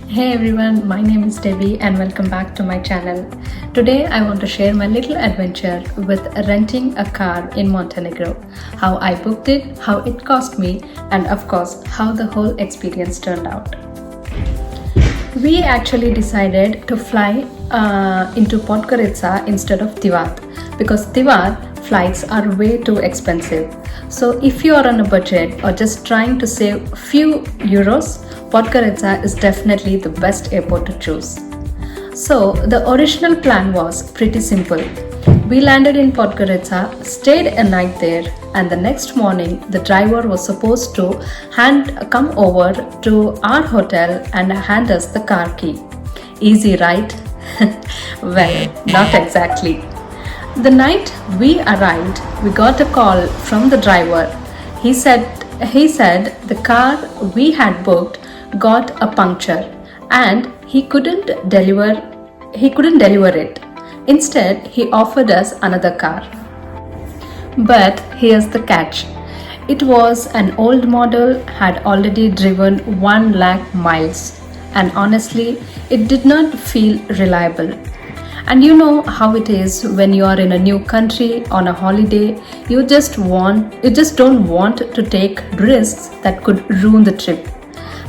Hey everyone, my name is Debbie and welcome back to my channel. Today I want to share my little adventure with renting a car in Montenegro. How I booked it, how it cost me, and of course how the whole experience turned out. We actually decided to fly into Podgorica instead of Tivat because Tivat flights are way too expensive. So if you are on a budget or just trying to save few euros, Podgorica is definitely the best airport to choose. So the original plan was pretty simple. We landed in Podgorica, stayed a night there, and the next morning the driver was supposed to come over to our hotel and hand us the car key. Easy, right? Well, not exactly. The night we arrived, we got a call from the driver. He said the car we had booked got a puncture and he couldn't deliver it. Instead, he offered us another car. But here's the catch. It was an old model, had already driven 1 lakh miles, and honestly, it did not feel reliable. And you know how it is when you are in a new country on a holiday, you just don't want to take risks that could ruin the trip.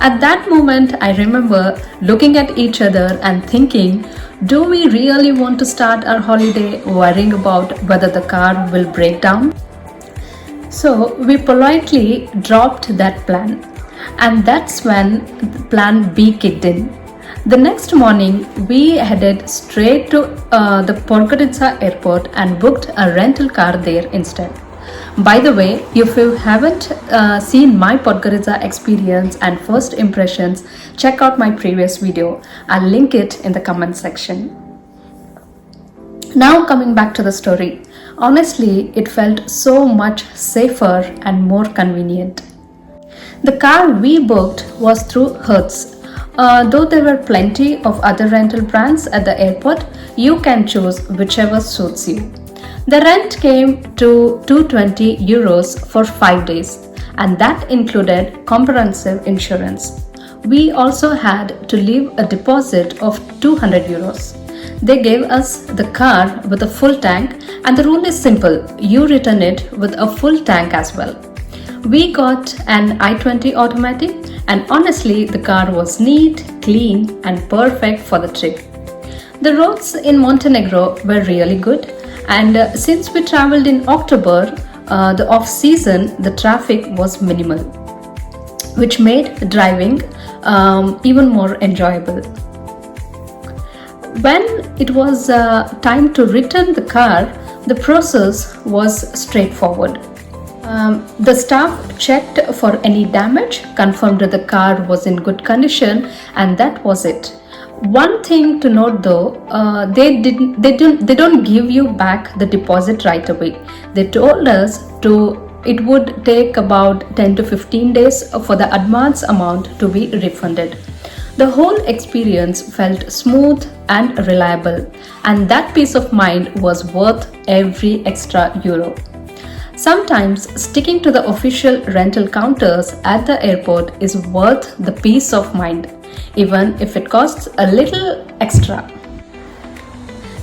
At that moment, I remember looking at each other and thinking, do we really want to start our holiday worrying about whether the car will break down? So we politely dropped that plan, and that's when plan B kicked in. The next morning, we headed straight to the Podgorica airport and booked a rental car there instead. By the way, if you haven't seen my Podgorica experience and first impressions, check out my previous video. I'll link it in the comment section. Now coming back to the story. Honestly, it felt so much safer and more convenient. The car we booked was through Hertz. Though there were plenty of other rental brands at the airport, you can choose whichever suits you. The rent came to 220 euros for 5 days, and that included comprehensive insurance. We also had to leave a deposit of 200 euros. They gave us the car with a full tank, and the rule is simple, you return it with a full tank as well. We got an i20 automatic, and honestly the car was neat, clean and perfect for the trip. The roads in Montenegro were really good, and since we traveled in October, the off-season, the traffic was minimal, which made driving even more enjoyable. When it was time to return the car, the process was straightforward. The staff checked for any damage, confirmed that the car was in good condition, and that was it. One thing to note though, they don't give you back the deposit right away. They told us it would take about 10 to 15 days for the advance amount to be refunded. The whole experience felt smooth and reliable, and that peace of mind was worth every extra euro. Sometimes sticking to the official rental counters at the airport is worth the peace of mind, even if it costs a little extra.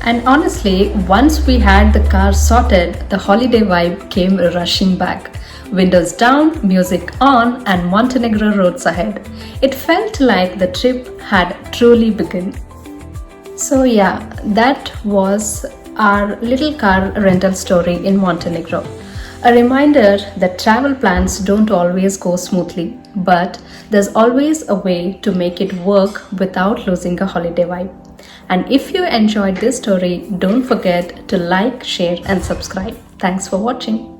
And honestly, once we had the car sorted, the holiday vibe came rushing back. Windows down, music on, and Montenegro roads ahead. It felt like the trip had truly begun. So yeah, that was our little car rental story in Montenegro. A reminder that travel plans don't always go smoothly, but there's always a way to make it work without losing a holiday vibe. And if you enjoyed this story, don't forget to like, share and subscribe. Thanks for watching.